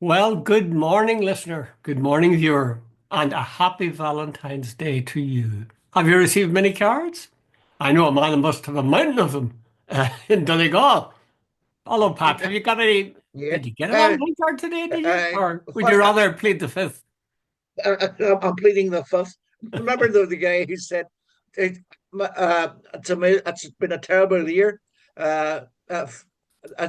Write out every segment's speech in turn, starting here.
Well, good morning, listener. Good morning, viewer, and a happy Valentine's Day to you. Have you received many cards? I know a man must have a mountain of them in Donegal. Hello, Pat. Have you got any? Yeah. Did you get a Uh, Valentine card today? Did you, uh, or would you what, rather plead the fifth? I'm pleading the fifth. Remember the guy who said, it, to me, it's been a terrible year. Uh, uh,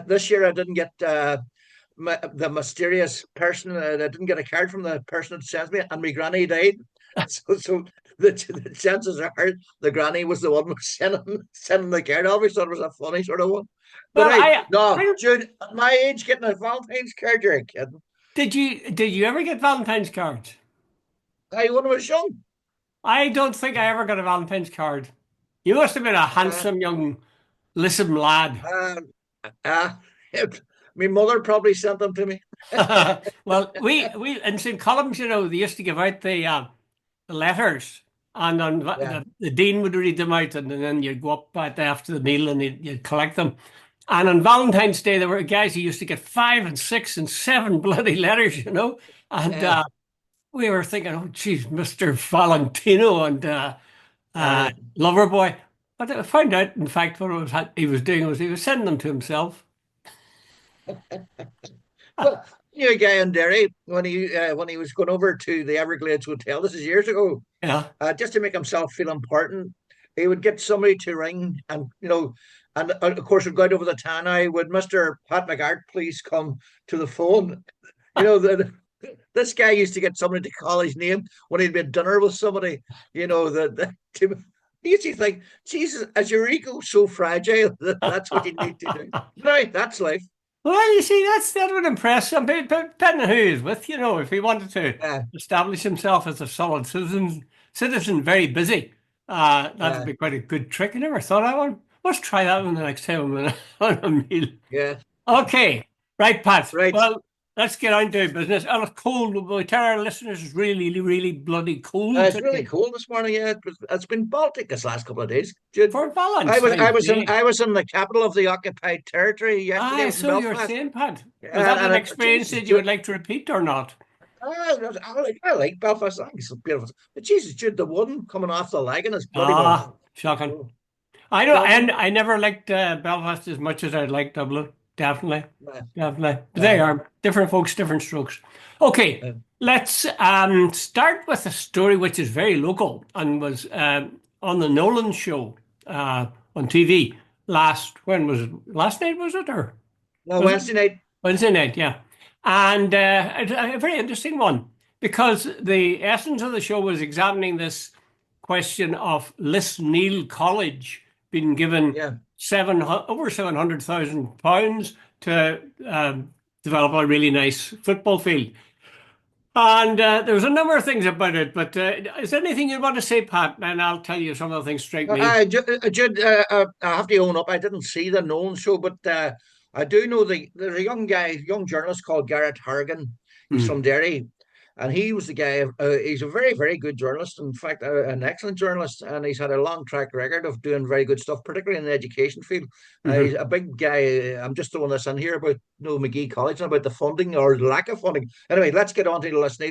this year I didn't get the mysterious person. I didn't get a card from the person that sent me, and my granny died. So the chances are the granny was the one who was sending the card. I always thought it was a funny sort of one. But Well, hey, no, I Jude, at my age, getting a Valentine's card, you're kidding. did you ever get Valentine's cards? I when I was young. I don't think I ever got a Valentine's card. You must have been a Uh, handsome young lissom lad. uh, uh, my mother probably sent them to me. Well, we in St. Columns, they used to give out the letters, and on Yeah, the dean would read them out, and then you'd go up after the meal and you'd collect them. And on Valentine's Day, there were guys who used to get 5 and 6 and 7 bloody letters. And yeah. we were thinking, oh, geez, Mr. Valentino and Uh, Loverboy. But I found out, in fact, he was doing was he was sending them to himself. well, knew a guy in Derry when he was going over to the Everglades Hotel. This is years ago. Yeah. Just to make himself feel important, he would get somebody to ring, and of course, would go out over the tannoy. Would Mister Pat+Jude please come to the phone? You know the. This guy used to get somebody to call his name when he'd been dinner with somebody. He used to think, Jesus, is your ego so fragile that that's what you need to do? Right, that's life. Well, you see, that would impress some people, depending on who he's with. If he wanted to Yeah, establish himself as a solid citizen, very busy, that'd yeah, be quite a good trick. I never thought of one. Let's try that one the next time I'm on a meal. yeah. Okay, right, Pat. Right. Well, let's get on to business. Oh, it's cold. We tell our listeners it's really, really bloody cold It's really today cold this morning. Yeah, it's been Baltic this last couple of days. Jude, for I was I Valentine's was in Day. I was in the capital of the occupied territory yesterday. I Ah, was in so you're Belfast, saying, Pat, was and that an and experience Jesus, that you Jude, would like to repeat or not? I like Belfast. I think it's so beautiful. But Jesus, Jude, the one coming off the lagoon is bloody well. Ah, shocking. Oh, I know, and shocking. I never liked Belfast as much as I liked Dublin. Definitely, Uh, definitely. But they uh, are different folks, different strokes. Okay, uh, let's start with a story which is very local and was on the Noland show on TV last. When was it? Last night was it, or no, was it Wednesday night. Wednesday night? Yeah, and a very interesting one because the essence of the show was examining this question of Lisneal College being given Yeah. over £700,000 to develop a really nice football field. And there was a number of things about it, but is there anything you want to say, Pat? And I'll tell you some of the things strike me. Jude, I have to own up. I didn't see the Nolan show, but I do know there's a young guy, young journalist called Garrett Harrigan. He's Hmm. from Derry, and he was the guy. He's a very, very good journalist. In fact, an excellent journalist, and he's had a long track record of doing very good stuff, particularly in the education field. He's Hmm. a big guy. I'm just throwing this in here about McGee College and about the funding or lack of funding. Anyway, let's get on to the list.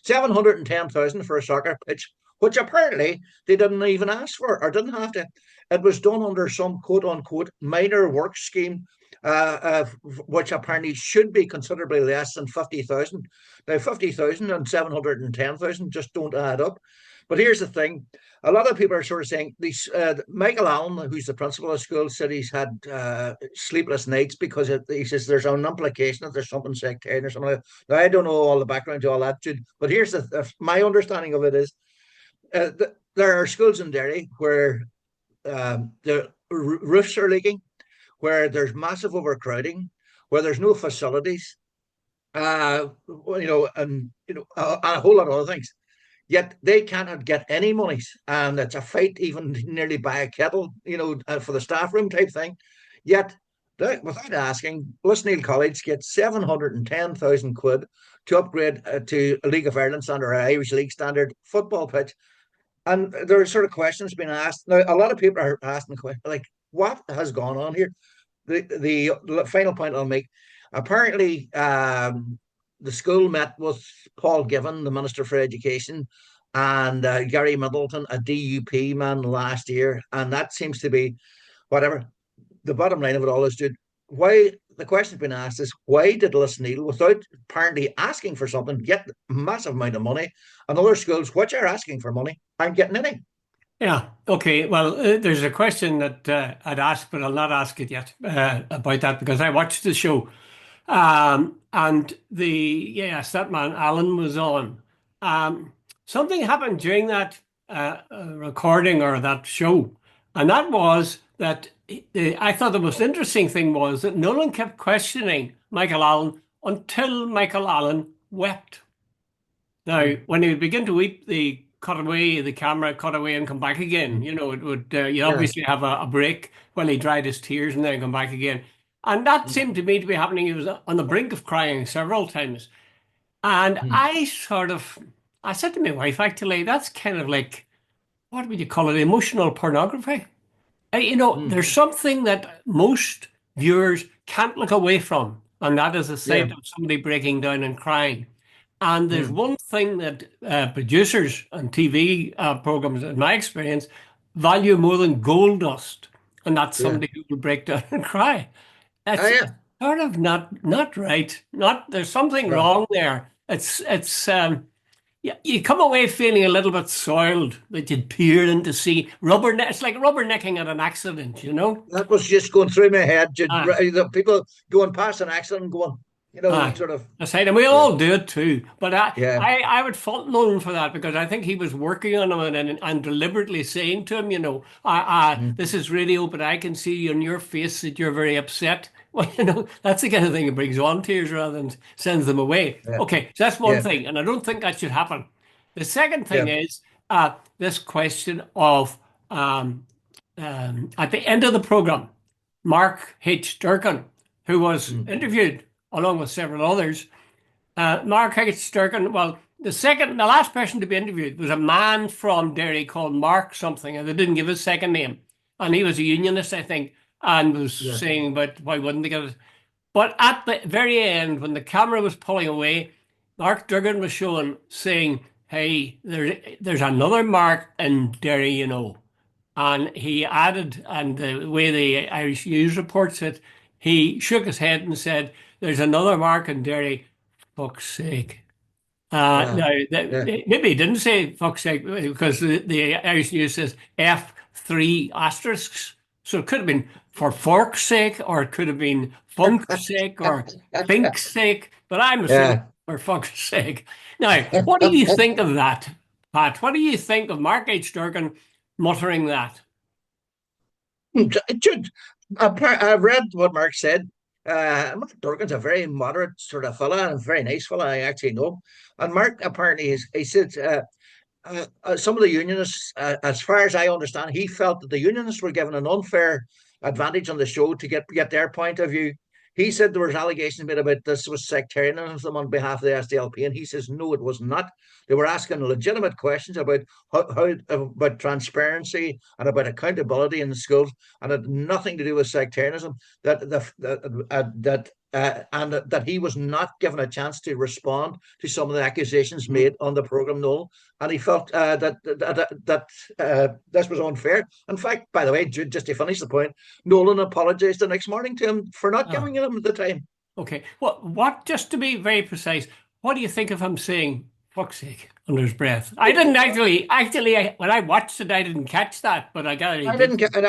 710,000 for a soccer pitch, which apparently they didn't even ask for or didn't have to. It was done under some quote unquote minor work scheme, which apparently should be considerably less than 50,000. Now, 50,000 and 710,000 just don't add up. But here's the thing: a lot of people are sort of saying these. Michael Allen, who's the principal of the school, said he's had sleepless nights because he says there's an implication that there's something sectarian or something. Now, I don't know all the background to all that, Jude, but here's my understanding of it is there are schools in Derry where the roofs are leaking, where there's massive overcrowding, where there's no facilities, and a whole lot of other things. Yet they cannot get any monies, and it's a fight even nearly by a kettle, for the staff room type thing. Yet, without asking, Lisneal College gets 710,000 quid to upgrade to a League of Ireland standard or Irish League standard football pitch. And there are sort of questions being asked. Now, a lot of people are asking the question, like, what has gone on here? The final point I'll make, apparently, the school met with Paul Given, the Minister for Education, and Gary Middleton, a DUP man last year, and that seems to be whatever. The bottom line of it all is, dude, why the question's been asked is why did Lisneal, without apparently asking for something, get a massive amount of money, and other schools which are asking for money aren't getting any? Yeah. Okay. Well, there's a question that I'd ask, but I'll not ask it yet about that because I watched the show. And yes, that man Alan was on. Something happened during that recording or that show, and that was that I thought the most interesting thing was that Nolan kept questioning Michael Allen until Michael Allen wept. Now, Mm. when he would begin to weep, the cut away, the camera cut away and come back again. Mm. You know, it would, you Yeah. obviously have a break while he dried his tears and then come back again. And that Mm. seemed to me to be happening. He was on the brink of crying several times. And Mm. I said to my wife, actually, that's kind of like, what would you call it? Emotional pornography. Mm. There's something that most viewers can't look away from, and that is the Yeah. sight of somebody breaking down and crying. And there's Mm. one thing that producers and TV programs, in my experience, value more than gold dust, and that's Yeah. somebody who will break down and cry. Oh, It's yeah. sort of not right. Not There's something No. wrong there. It's yeah, you come away feeling a little bit soiled that you'd peered into sea. It's like rubbernecking at an accident, you know? That was just going through my head. Aye, The people going past an accident, going, aye. sort of, That's right. And we'll yeah, all do it too. But yeah. I would fault Nolan for that because I think he was working on him and deliberately saying to him, Mm. this is radio, but I can see on your face that you're very upset. Well, that's the kind of thing that brings on tears rather than sends them away. Yeah, Okay, so that's one yeah, thing. And I don't think that should happen. The second thing yeah. is this question of at the end of the program, Mark H. Durkin, who was Mm. interviewed along with several others, Mark H. Durkin, well, the last person to be interviewed was a man from Derry called Mark something, and they didn't give his second name. And he was a unionist, I think, and was Yeah. saying about why wouldn't they get it. But at the very end, when the camera was pulling away, Mark Durgan was showing, saying, "Hey, there's another Mark in Derry, you know." And he added, and the way the Irish News reports it, he shook his head and said, "There's another Mark in Derry, fuck's sake." Ah, Now, yeah. maybe he didn't say fuck's sake because the Irish News says F3 asterisks. So it could have been for fork's sake, or it could have been funk's sake, or think's sake. But I'm assuming Yeah. for fuck's sake. Now, what do you think of that, Pat? What do you think of Mark H. Durgan muttering that? Jude, I've read what Mark said. Mark Durkin's a very moderate sort of fella and a very nice fella, I actually know. And Mark apparently he said some of the unionists, as far as I understand, he felt that the unionists were given an unfair advantage on the show to get their point of view. He said there was allegations made about this was sectarianism on behalf of the SDLP, and he says no, it was not. They were asking legitimate questions about how about transparency and about accountability in the schools, and it had nothing to do with sectarianism. And that he was not given a chance to respond to some of the accusations Mm. made on the program, Noel, and he felt that this was unfair. In fact, by the way, just to finish the point, Nolan apologized the next morning to him for not Ah, giving him the time. okay. Just to be very precise, what do you think of him saying, fuck's sake, under his breath? I didn't when I watched it, I didn't catch that, but I gather he I did. didn't get, and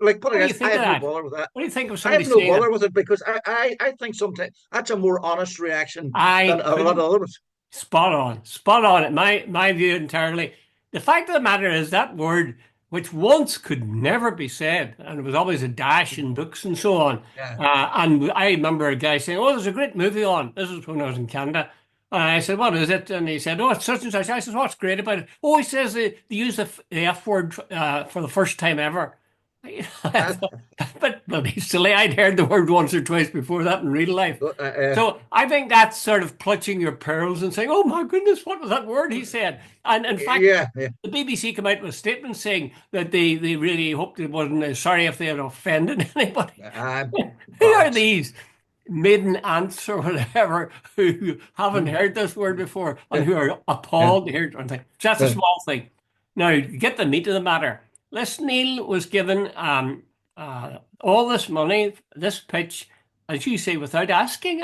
like put What it do you as I think of have no that? bother with that. What do you think of I somebody have no saying that? bother with it because I think sometimes that's a more honest reaction than I a lot couldn't. of others. Spot on. Spot on. My view entirely. The fact of the matter is that word, which once could never be said, and it was always a dash in books and so on. Yeah. And I remember a guy saying, "Oh, there's a great movie on." This was when I was in Canada. And I said, "What is it?" And he said, "Oh, it's such and such." I said, "What's great about it?" "Oh, he says they use the F word for the first time ever." But silly, I'd heard the word once or twice before that in real life. So I think that's sort of clutching your pearls and saying, "Oh my goodness, what was that word he said?" And in fact, yeah, yeah. the BBC came out with a statement saying that they really hoped it wasn't sorry if they had offended anybody. I'm Who are bollocks. these? maiden aunts or whatever who haven't Mm. heard this word before and Yeah, who are yeah, appalled to hear it. And think, that's a yeah. small thing. Now, get the meat of the matter. Les Neil was given all this money, this pitch, as you say, without asking.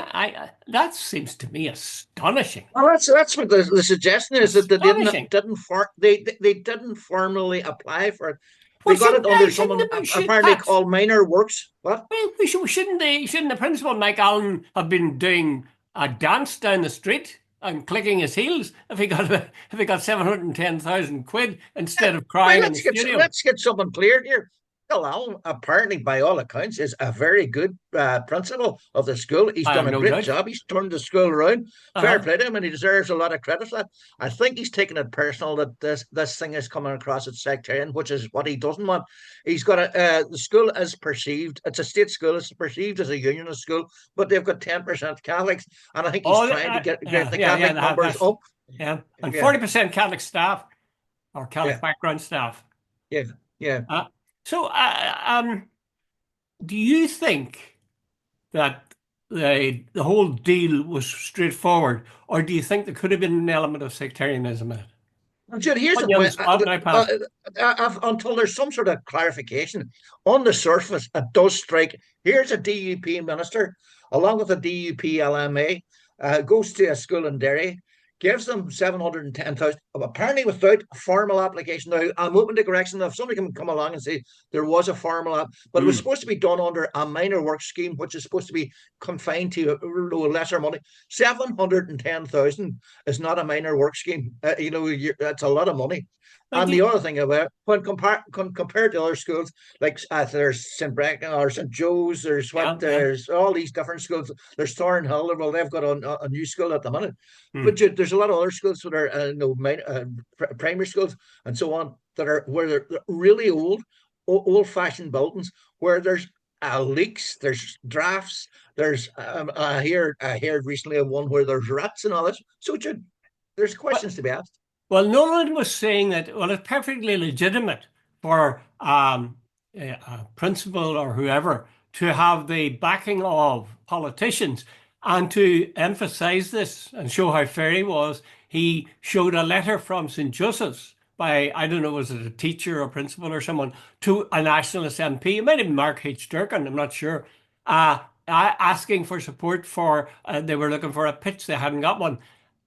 That seems to me astonishing. Well, that's what the suggestion is, that they Astonishing. they didn't formally apply for it. Well, They got it under shouldn't someone they, should apparently Pat? called Minor Works. What? Well, shouldn't they? Shouldn't the principal, Mike Allen, have been doing a dance down the street and clicking his heels if he got 710,000 quid Yeah. instead of Well, crying in the studio? let's get something cleared here. Bill Allen, apparently, by all accounts, is a very good principal of the school. He's I done have a no great doubt. job. He's turned the school around. Fair Uh-huh. play to him, and he deserves a lot of credit for that. I think he's taken it personal that this thing is coming across as sectarian, which is what he doesn't want. He's got the school is perceived. It's a state school. It's perceived as a unionist school, but they've got 10% Catholics, and I think he's Oh, trying to get yeah, the yeah, yeah. Catholic numbers That's up. yeah, and Yeah, 40% Catholic staff or Catholic yeah, background staff. yeah, yeah. Uh, so, do you think that the whole deal was straightforward, or do you think there could have been an element of sectarianism in it? Jude, here's the Putting you on the point. spot now, Pat. Until there's some sort of clarification, on the surface, it does strike. Here's a DUP minister, along with a DUP LMA, goes to a school in Derry, gives them 710,000, apparently without a formal application. Now, I'm open to correction. If somebody can come along and say there was a formal app, but it was Mm. supposed to be done under a minor work scheme, which is supposed to be confined to lesser money. 710,000 is not a minor work scheme. That's a lot of money. Now, And the other thing about it, compared to other schools, like there's St. Brecon or St. Joe's, yeah, yeah. there's all these different schools. There's Thornhill. Well, they've got a new school at the minute, but Mm. there's a lot of other schools that are primary schools and so on that are where they're really old-fashioned buildings where there's leaks, there's drafts, there's I heard recently of one where there's rats and all this. So there's But questions to be asked. well, Noland was saying that well, it's perfectly legitimate for a principal or whoever to have the backing of politicians, and to emphasize this and show how fair he was. He showed a letter from St. Joseph's by, I don't know, was it a teacher or principal or someone, to a nationalist MP. It might have been Mark H. Durkin, I'm not sure, asking for support for, they were looking for a pitch, they hadn't got one.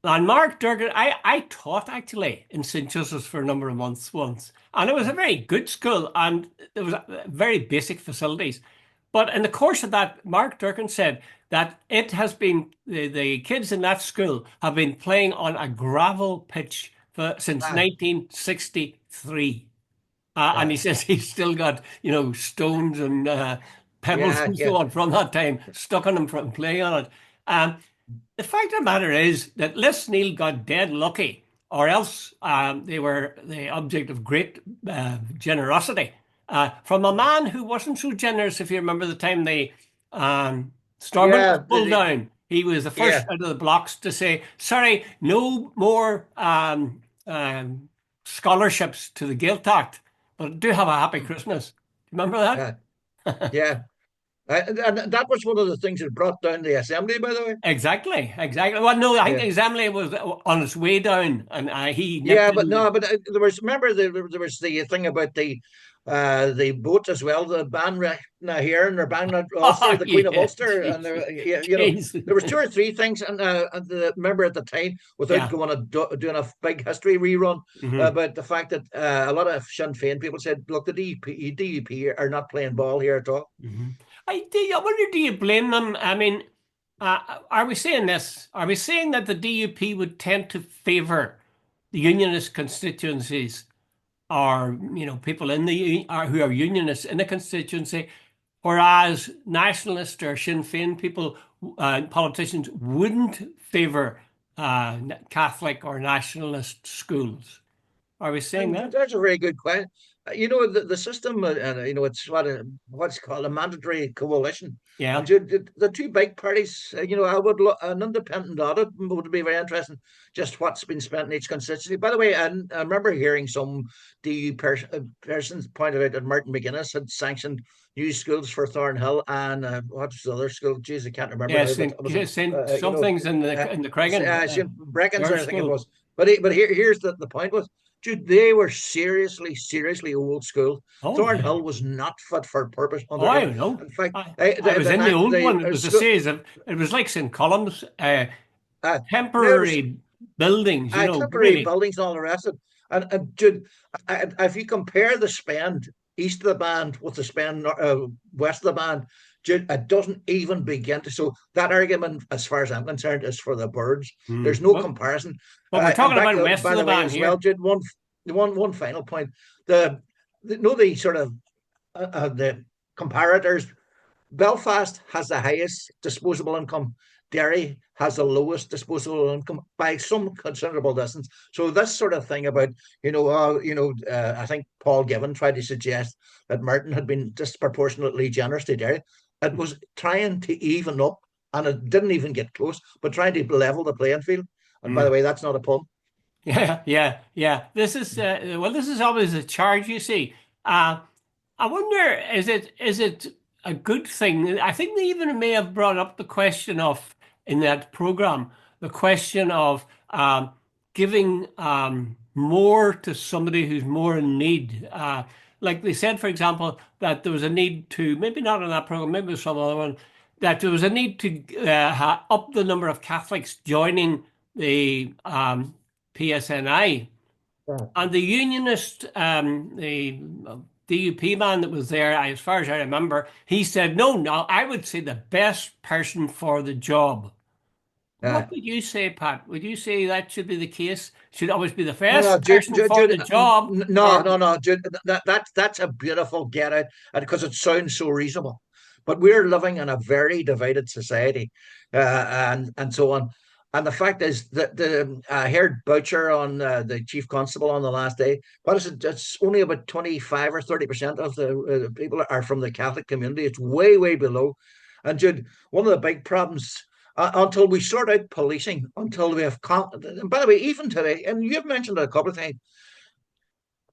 And Mark Durgan, I taught actually in St. Joseph's for a number of months once, and it was a very good school, and there was very basic facilities. But in the course of that, Mark Durkin said that it has been the kids in that school have been playing on a gravel pitch since Ah, 1963. And yeah, he says he's still got, stones and pebbles yeah, and yeah, so on from that time stuck on him from playing on it. Um, the fact of the matter is that Les Neil got dead lucky, or else they were the object of great generosity from a man who wasn't so generous. If you remember the time the Stormont was yeah, pulled down, he was the first yeah, out of the blocks to say, "Sorry, no more scholarships to the Gaeltacht, but do have a happy Christmas." Remember that? yeah, yeah. And that was one of the things that brought down the assembly, by the way. Exactly, exactly. Well, no, I think Yeah. the assembly was on its way down, and he nipped Yeah, but in. no, but there was, remember, there was the thing about the boat as well, the Banna here and their Banna Oh, Ulster, the Queen of yeah, Ulster, and Jesus, Jesus. there was two or three things, and remember at the time, without Yeah. going doing a big history rerun Hmm. about the fact that a lot of Sinn Féin people said, look, the DUP are not playing ball here at all. Hmm. I wonder, do you blame them? I mean, are we saying this? Are we saying that the DUP would tend to favour the unionist constituencies, or people in who are unionists in the constituency, whereas nationalist or Sinn Féin people, politicians wouldn't favour Catholic or nationalist schools? Are we saying And that? that's a very good question. the system, it's what's called a mandatory coalition, and Yeah. the two big parties. I would look an independent audit would be very interesting. Just what's been spent in each constituency. By the way, I remember hearing some DU persons pointed out that Martin McGuinness had sanctioned new schools for Thornhill and what's the other school? Jeez, I can't remember Yeah, now, but it was St. Something's in uh, the Creggan, St. Breckens, their I think it school. was. But here's the point was, dude, they were seriously old school. Oh yeah. Thornhill was not fit for purpose Oh, under I him. don't know. In fact, I was in the old one. It was a school, series of, it was like St. Column's, uh, there was temporary buildings, temporary really. buildings and all the rest of it. And dude, if you compare the spend east of the band with the spend west of the band, dude, it doesn't even begin to. So that argument, as far as I'm concerned, is for the birds. Hmm. There's no comparison. But we're And talking back about west by of the the way band as well, here. dude. One final point. The sort of the comparators. Belfast has the highest disposable income. Derry has the lowest disposable income by some considerable distance. So this sort of thing about I think Paul Given tried to suggest that Merton had been disproportionately generous to Derry. It was trying to even up, and it didn't even get close, but trying to level the playing field. And by the Hmm. way, that's not a pun. Yeah, yeah, yeah. This is always a charge, you see. Uh, I wonder, is it a good thing? I think they even may have brought up the question of in that program, the question of giving more to somebody who's more in need. Like they said, for example, that there was a need to, maybe not in that program, maybe it was some other one, that there was a need to up the number of Catholics joining the PSNI. Yeah. And the unionist, the DUP man that was there, as far as I remember, he said, no, no, I would say the best person for the job. Uh, What would you say, Pat? Would you say that should be the case? Should always be the No, no, best Jude, person Jude, for Jude, the job? no, Or, no, no, Jude, that's a beautiful get out, and because it sounds so reasonable. But we're living in a very divided society, and so on. And the fact is that I heard Boucher on the chief constable on the last day. What is it? It's only about 25 or 30% of the people are from the Catholic community. It's way below. And Jude, one of the big problems until we sort out policing, until we have. And by the way, even today, and you've mentioned it a couple of times,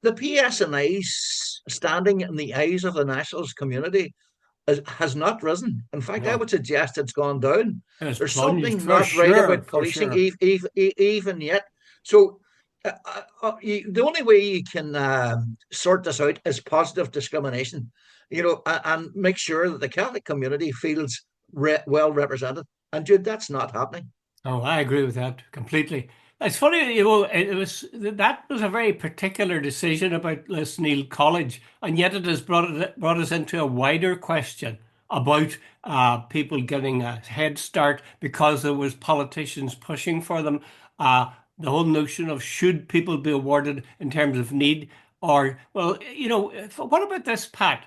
the PSNI's standing in the eyes of the nationalist community has not risen. In fact, I no, would suggest it's gone down. it's There's plunged something for not right sure, about for policing sure. even yet. So the only way you can sort this out is positive discrimination, and make sure that the Catholic community feels well represented. And Jude, that's not happening. Oh, I agree with that completely. It's funny, it was that was a very particular decision about Lisneal College, and yet it has brought us into a wider question about people getting a head start because there was politicians pushing for them. The whole notion of should people be awarded in terms of need, or well, what about this, Pat?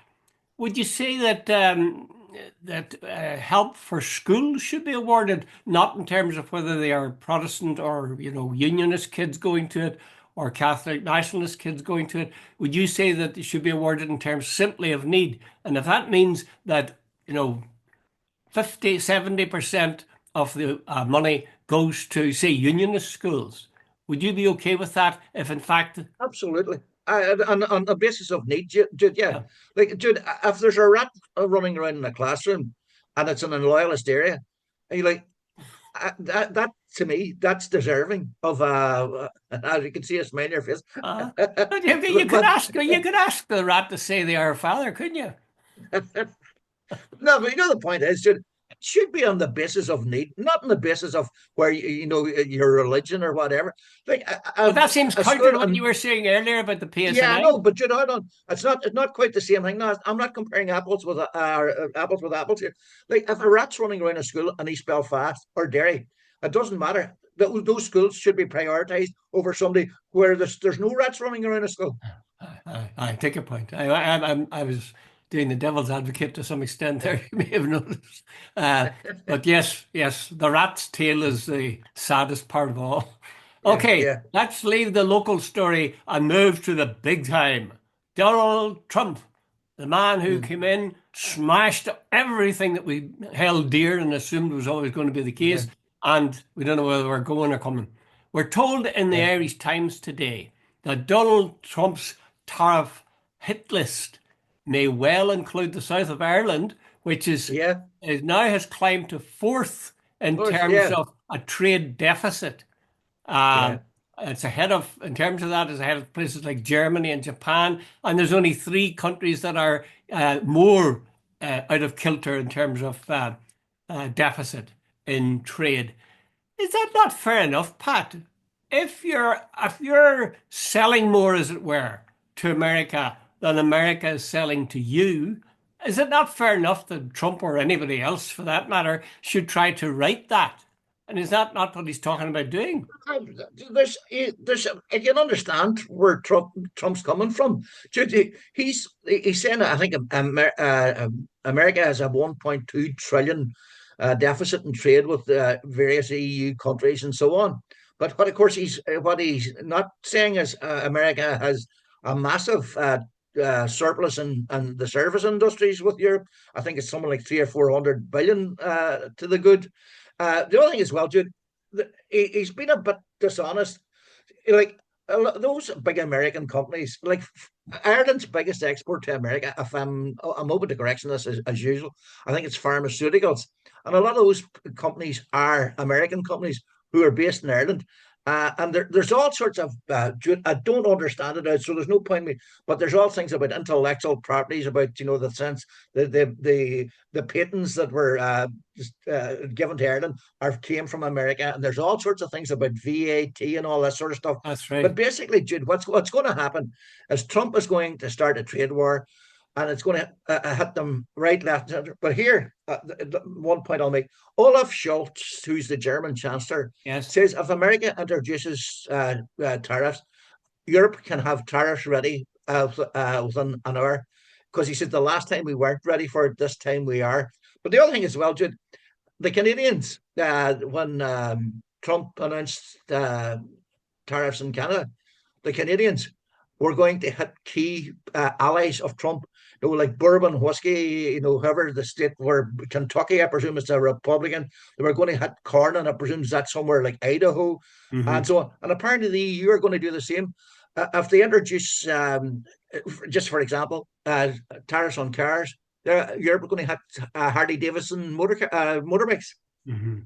Would you say that help for schools should be awarded, not in terms of whether they are Protestant or Unionist kids going to it, or Catholic nationalist kids going to it? Would you say that they should be awarded in terms simply of need? And if that means that 50, 70% of the money goes to, say, Unionist schools, would you be okay with that? If in fact, Absolutely. On the basis of need, Jude, yeah. yeah. Like, Jude, if there's a rat running around in a classroom and it's in a loyalist area, and you're like, that to me, that's deserving of as you can see a smile on your face. Uh, but but you could ask the rat to say they are a father, couldn't you? no, but the point is, Jude, it should be on the basis of need, not on the basis of where your religion or whatever. Like But that seems a counter to school, what you and were saying earlier about the yeah, I PSNI. know, but hold on. It's not quite the same thing. No, I'm not comparing apples with apples here. Like if a rat's running around a school in East Belfast or Derry, it doesn't matter. Those schools should be prioritised over somebody where there's no rats running around a school. I take your point. I was doing the devil's advocate to some extent there. You may have noticed. But yes, yes, the rat's tail is the saddest part of all. Yeah, Okay, yeah, let's leave the local story and move to the big time. Donald Trump, the man who Mm. came in, smashed everything that we held dear and assumed was always going to be the Yeah, case, and we don't know whether we're going or coming. We're told in the yeah, Irish Times today that Donald Trump's tariff hit list may well include the south of Ireland, which yeah. is now has climbed to fourth Of in course, terms yeah, of a trade deficit. Um, yeah. it's ahead of, in terms of that, it's ahead of places like Germany and Japan. And there's only three countries that are more out of kilter in terms of deficit in trade. Is that not fair enough, Pat? If you're selling more, as it were, to America than America is selling to you, is it not fair enough that Trump or anybody else, for that matter, should try to right that? And is that not what he's talking about doing? There's, I can understand where Trump's coming from. He's saying that I think America has a 1.2 trillion deficit in trade with various EU countries and so on. But what, of course, what he's not saying is America has a massive surplus in the service industries with Europe. I think it's something like 300 or 400 billion to the good. The other thing as well, Jude, he's been a bit dishonest. Like those big American companies, like Ireland's biggest export to America, if I'm open to correction this as usual, I think it's pharmaceuticals, and a lot of those companies are American companies who are based in Ireland. And there's all sorts of I don't understand it out, so there's no point in me. But there's all things about intellectual properties, about the sense the patents that were given to Ireland came from America, and there's all sorts of things about VAT and all that sort of stuff. That's But right. basically, Jude, what's going to happen is Trump is going to start a trade war, and it's going to hit them right, left, and center. But here, the one point I'll make: Olaf Scholz, who's the German chancellor, Yes. says if America introduces tariffs, Europe can have tariffs ready within an hour. Because he said the last time we weren't ready for it, this time we are. But the other thing as well, Jude, the Canadians, when Trump announced tariffs in Canada, the Canadians were going to hit key allies of Trump, like bourbon whiskey, whoever the state where Kentucky, I presume it's a Republican. They were going to hit corn, and I presume that's somewhere like Idaho, and Hmm. so on. And apparently the EU are going to do the same. If they introduce, just for example, tariffs on cars, Europe are going to hit Harley Davidson motorbikes. Hmm.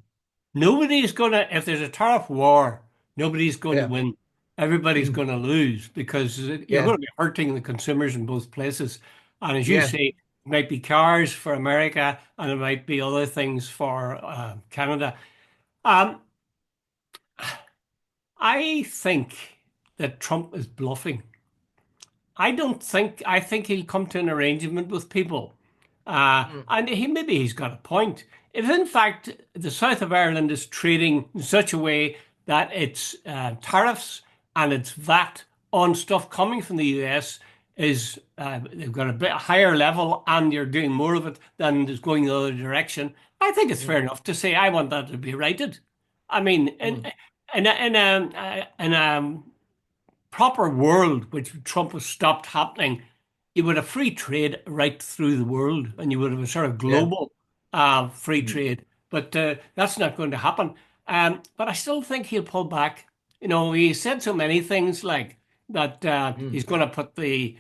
Nobody's gonna, if there's a tariff war, nobody's going to Yeah, win. Everybody's mm, going to lose because you're yeah, going to be hurting the consumers in both places. And as you yeah. say, it might be cars for America and it might be other things for Canada. Um, I think that Trump is bluffing. I think he'll come to an arrangement with people. Mm, And maybe he's got a point. If in fact the south of Ireland is trading in such a way that its tariffs and its VAT on stuff coming from the US is they've got a bit higher level and you're doing more of it than is going the other direction, I think it's fair mm, enough to say I want that to be righted. I mean, mm, in a proper world, which Trump has stopped happening, you would have free trade right through the world, and you would have a sort of yeah. global free Mm, trade. But that's not going to happen. But I still think he'll pull back. He said so many things like that mm, he's going to put the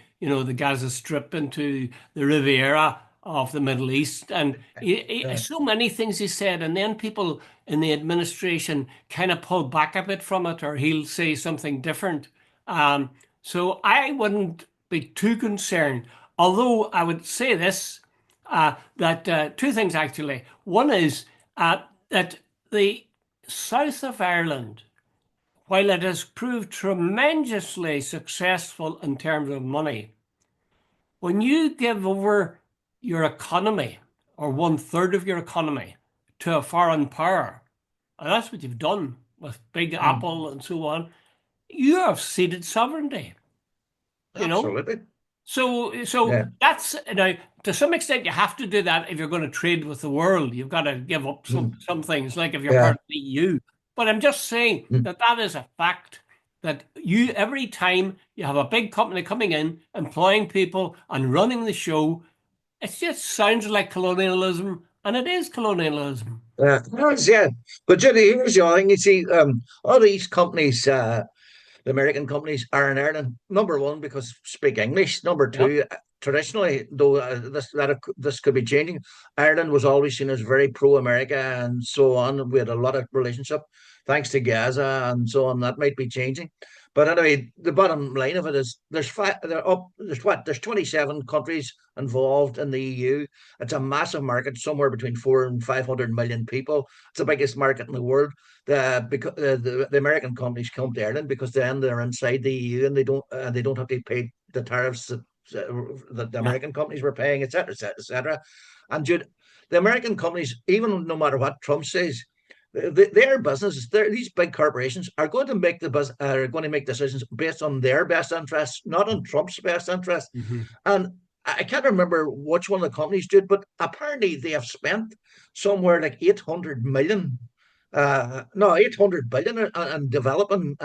Gaza Strip into the Riviera of the Middle East, and yeah. so many things he said, and then people in the administration kind of pull back a bit from it, or he'll say something different. Um, so I wouldn't be too concerned. Although I would say this, that two things actually. One is that the south of Ireland, while it has proved tremendously successful in terms of money, when you give over your economy or one third of your economy to a foreign power, and that's what you've done with Big Mm, Apple and so on, you have ceded sovereignty, you know? absolutely. So Yeah. that's now to some extent you have to do that if you're going to trade with the world. You've got to give up some Mm, some things, like if you're part yeah. of the EU. But I'm just saying Mm, that that is a fact that you every time you have a big company coming in, employing people and running the show, it just sounds like colonialism, and it is colonialism. Yeah. But Jenny, here's the other thing. You see, all these companies, the American companies, are in Ireland. Number one, because speak English. Number Yep. two, traditionally, though this could be changing, Ireland was always seen as very pro-America and so on. We had a lot of relationship, thanks to Gaza and so on. That might be changing. But anyway, the bottom line of it is there's five, there's 27 countries involved in the EU. It's a massive market, somewhere between 4 and 500 million people. It's the biggest market in the world. The American companies come to Ireland because then they're inside the EU, and they don't have to pay the tariffs that the Yeah. American companies were paying, etc., etc., etc. And Jude, the American companies, even no matter what Trump says, their businesses, these big corporations are going to make are going to make decisions based on their best interests, not on Trump's best interests. Mhm. And I can't remember which one of the companies did, but apparently they have spent somewhere like 800 million, no, 800 billion in developing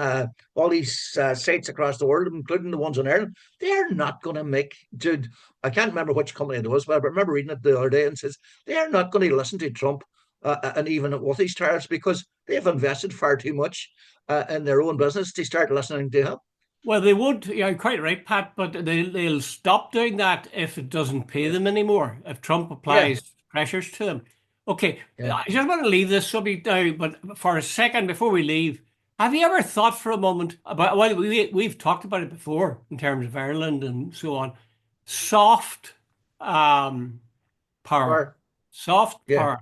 all these sites across the world, including the ones in Ireland. They're not going to make, dude, I can't remember which company it was, but I remember reading it the other day and says they're not going to listen to Trump and even with these tariffs because they've invested far too much in their own business to start listening to him. Well, they would. You're quite right, Pat. But they'll stop doing that if it doesn't pay Yeah, them anymore. If Trump yeah, applies pressures to them. Okay, yeah. I just want to leave this subject now, but for a second before we leave, have you ever thought for a moment about? Well, we've talked about it before in terms of Ireland and so on. Soft um, power, Or soft yeah, power.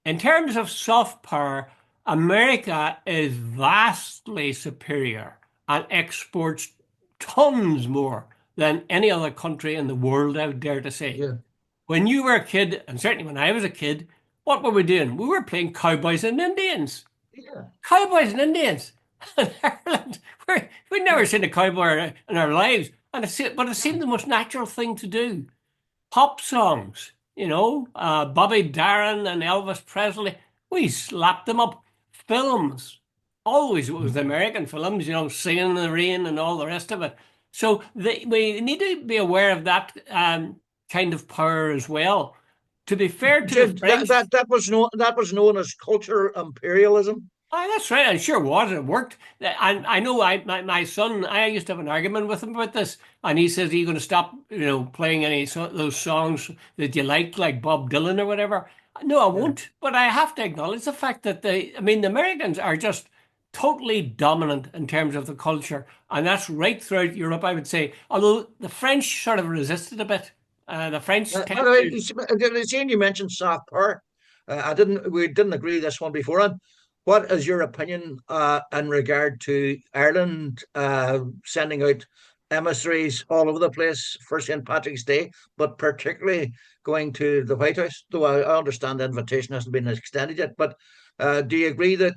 In terms of soft power, America is vastly superior and exports tons more than any other country in the world, I would dare to say. yeah, When you were a kid, and certainly when I was a kid, what were we doing? We were playing cowboys and Indians. yeah, Cowboys and Indians. In Ireland, we'd never yeah. seen a cowboy in our lives, but it seemed the most natural thing to do. Pop songs, Bobby Darin and Elvis Presley. We slapped them up. Films, always it was the American films, Singing in the Rain and all the rest of it. So we need to be aware of that kind of power as well. To be fair to the Jude, French, that was known as culture imperialism. that's right. It sure was. It worked. And I know my son, I used to have an argument with him about this. And he says, are you going to stop, playing any those songs that you like Bob Dylan or whatever? No, I Yeah. won't. But I have to acknowledge the fact that the Americans are just totally dominant in terms of the culture. And that's right throughout Europe, I would say. Although the French sort of resisted a bit. The French By tend the way, to. seeing you mentioned soft power, we didn't agree this one before. On what is your opinion in regard to Ireland sending out emissaries all over the place for St. Patrick's Day, but particularly going to the White House? Though I understand the invitation hasn't been extended yet, but do you agree that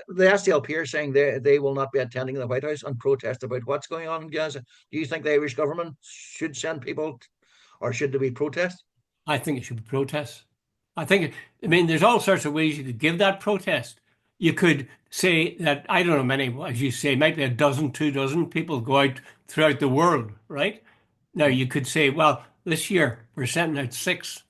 the SDLP are saying they will not be attending the White House and protest about what's going on in Gaza? Do you think the Irish government should send people, or should there be protests? I think it should be protests. There's all sorts of ways you could give that protest. You could say that, I don't know, many, as you say, might be a dozen, 2 dozen people go out throughout the world, right? Now, Mm, you could say, well, this year we're sending out six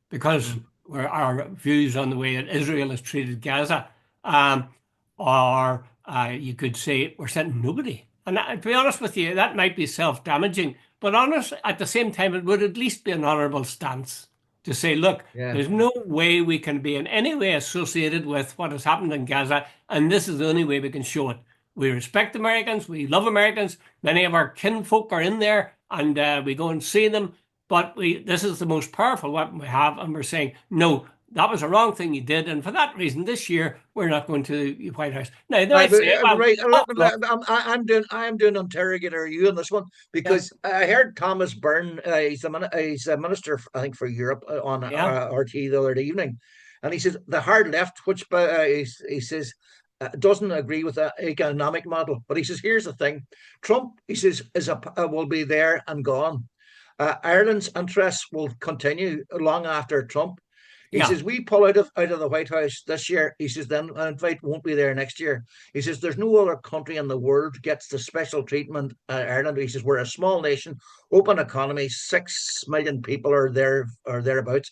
because mm. our views on the way that Israel has treated Gaza. Um, or you could say we're sending nobody. And to be honest with you, that might be self-damaging. But honest, at the same time, it would at least be an honourable stance to say, look, Yeah. there's no way we can be in any way associated with what has happened in Gaza, and this is the only way we can show it. We respect Americans, we love Americans. Many of our kinfolk are in there, and we go and see them. But this is the most powerful weapon we have, and we're saying, no, that was a wrong thing you did, and for that reason, this year we're not going to the White House. Now they might say, well, Right. tough luck. I'm doing interrogator you on this one Yeah, because I heard Thomas Byrne. He's a minister, I think, for Europe on yeah. RT the other evening, and he says the hard left, which he says doesn't agree with the economic model. But he says here's the thing: Trump, he says, will be there and gone. Ireland's interests will continue long after Trump. He Yeah. says we pull out of the White House this year. He says then an invite won't be there next year. He says there's no other country in the world gets the special treatment Ireland. He says we're a small nation, open economy, 6 million people are there or thereabouts,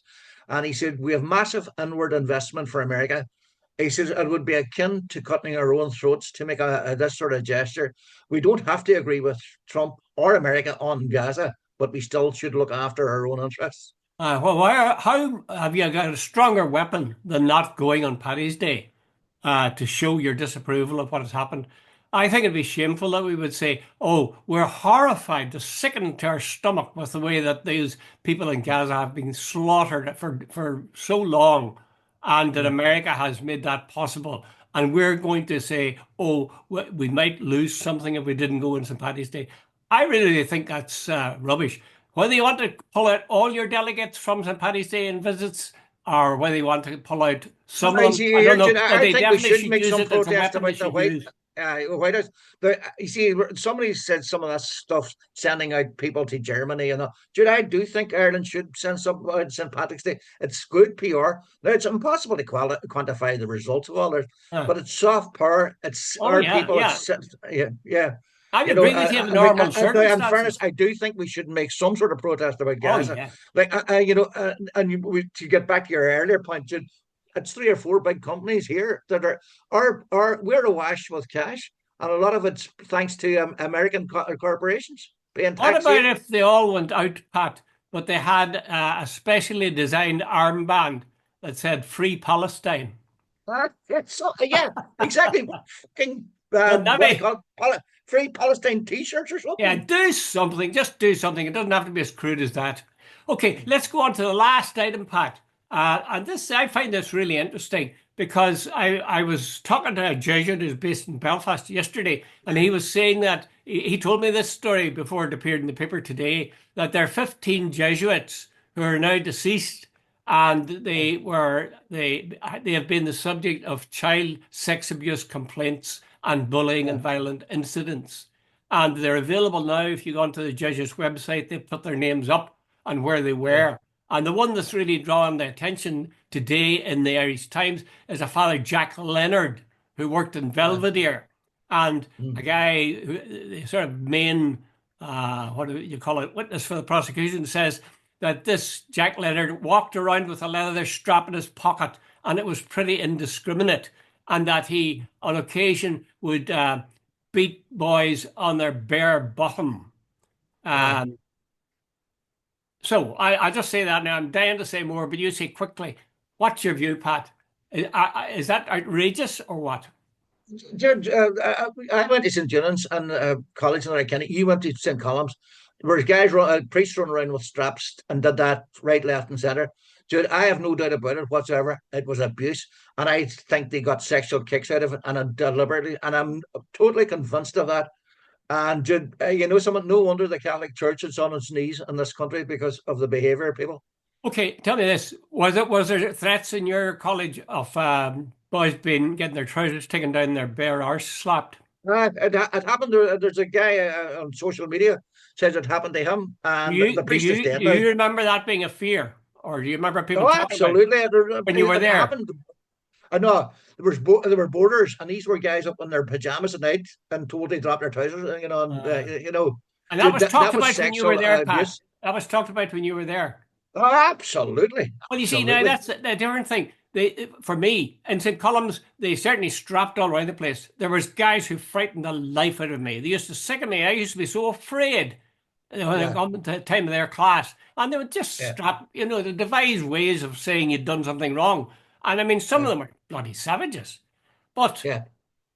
and he said we have massive inward investment for America. He says it would be akin to cutting our own throats to make this sort of gesture. We don't have to agree with Trump or America on Gaza, but we still should look after our own interests. Well, how have you got a stronger weapon than not going on Paddy's Day to show your disapproval of what has happened? I think it'd be shameful that we would say, "Oh, we're horrified, to sickened to our stomach with the way that these people in Gaza have been slaughtered for so long, and that America has made that possible." And we're going to say, "Oh, we might lose something if we didn't go on St. Paddy's Day." I really think that's rubbish. Whether you want to pull out all your delegates from St. Paddy's Day and visits, or whether you want to pull out some of I them, see I here, don't Jude. know, but I they think we definitely should should make use some it. It's a protest weapon they about the should use. White House. You see, somebody said some of that stuff, sending out people to Germany and all. Jude, I do think Ireland should send some out St. Patrick's Day. It's good PR. Now, it's impossible to quantify the results of all this, Uh, but it's soft power. It's oh, our yeah, people. yeah. Yeah, yeah. I'd agree with you in I mean, normal now, in fairness, circumstances. I do think we should make some sort of protest about Oh, Gaza. yeah. Like, to get back to your earlier point, Jude, it's three or four big companies here that are we're awash with cash, and a lot of it's thanks to American corporations paying What tax about here. if they all went out, Pat, but they had a specially designed armband that said "Free Palestine"? Yeah, exactly. Fucking, Wouldn't that what do you be? call it? Free Palestine T-shirts or Yeah, something. do something. Just do something. It doesn't have to be as crude as that. Okay, let's go on to the last item, Pat. And this, I find this really interesting because I was talking to a Jesuit who's based in Belfast yesterday, and he was saying that he told me this story before it appeared in the paper today, that there are 15 Jesuits who are now deceased, and they have been the subject of child sex abuse complaints and bullying Yeah, and violent incidents. And they're available now. If you go onto the Judges website, they put their names up and where they yeah, were. And the one that's really drawn the attention today in the Irish Times is a father, Jack Leonard, who worked in yeah. Belvedere. And a Mm. guy, the sort of main, what do you call it, witness for the prosecution, says that this Jack Leonard walked around with a leather strap in his pocket, and it was pretty indiscriminate. And that he, on occasion, would beat boys on their bare bottom. Yeah. Um, so I just say that now. I'm dying to say more, but you say quickly. What's your view, Pat? Is that outrageous or what? Judge, I went to St. John's and college in Kenny. You went to St. Colum's. There was priests running around with straps and did that right, left, and centre. Jude, I have no doubt about it whatsoever. It was abuse, and I think they got sexual kicks out of it, and deliberately, and I'm totally convinced of that. And Jude, something. No wonder the Catholic Church is on its knees in this country because of the behaviour of people. Okay, tell me this. Was there threats in your college of boys being getting their trousers taken down, their bare arse slapped? It happened. There's a guy on social media says it happened to him, and the Do priest is you dead do now. you remember that being a fear, or do you remember people Oh, talking about it absolutely. when you were It there? happened. I know there were boarders, and these were guys up in their pajamas at night and told to drop their trousers. Uh, and that Dude, was talked that was about when you were sexual there, Pat. abuse. That was talked about when you were there. Oh, absolutely, Well, you see, now absolutely. that's a different thing. For me, in St. Columns, they certainly strapped all around the place. There was guys who frightened the life out of me. They used to sicken me. I used to be so afraid when it Yeah, come to the time of their class. And they would just yeah, strap, they devise ways of saying you'd done something wrong. And I mean, some of yeah, them were bloody savages. But yeah,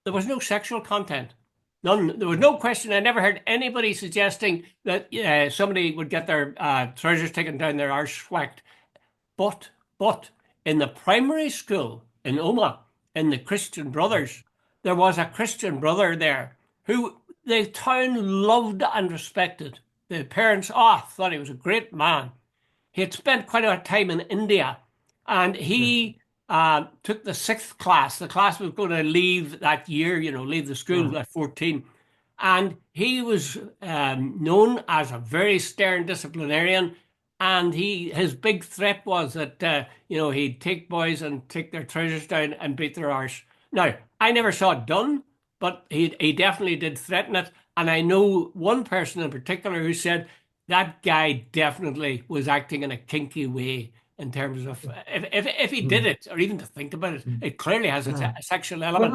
there was no sexual content. None. There was no question. I never heard anybody suggesting that somebody would get their trousers taken down their arse whacked. But in the primary school in Omagh, in the Christian Brothers, there was a Christian brother there who the town loved and respected. The parents, thought he was a great man. He had spent quite a time in India, and yeah, he took the sixth class. The class was going to leave that year, leave the school yeah, at 14. And he was known as a very stern disciplinarian, and his big threat was that he'd take boys and take their treasures down and beat their arse. Now, I never saw it done, but he definitely did threaten it. And I know one person in particular who said that guy definitely was acting in a kinky way in terms of if he did Mm. it, or even to think about it, Mm. it clearly has Ah. a sexual Well, element.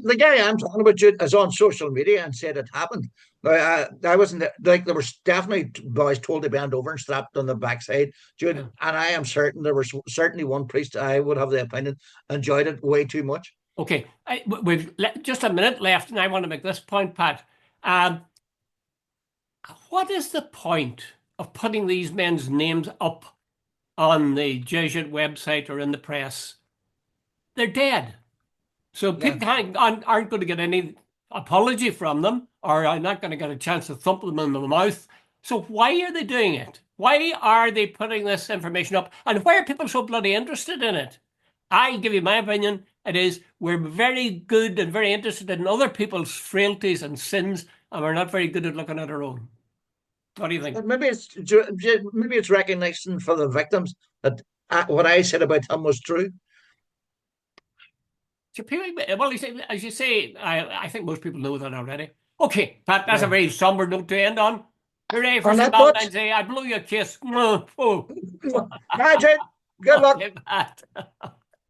the guy I'm talking about, Jude, is on social media and said it happened. I wasn't there. Like, there was definitely boys told to bend over and slapped on the backside, Jude. Yeah. And I am certain there was certainly one priest, I would have the opinion, enjoyed it way too much. Okay, we've just a minute left, and I want to make this point, Pat. Um, what is the point of putting these men's names up on the Jesuit website or in the press? They're dead. So Yeah. people aren't going to get any apology from them, or are not going to get a chance to thump them in the mouth. So why are they doing it? Why are they putting this information up? And why are people so bloody interested in it? I give you my opinion. It is we're very good and very interested in other people's frailties and sins, and we're not very good at looking at our own. What do you think? Maybe it's recognition for the victims that what I said about him was true. Well, as you say, I think most people know that already. Okay, Pat, that's a Yeah. very somber note to end on. Hooray for On St. that note, Valentine's Day. I blew you a kiss. Oh, Magic, good luck. okay, Pat.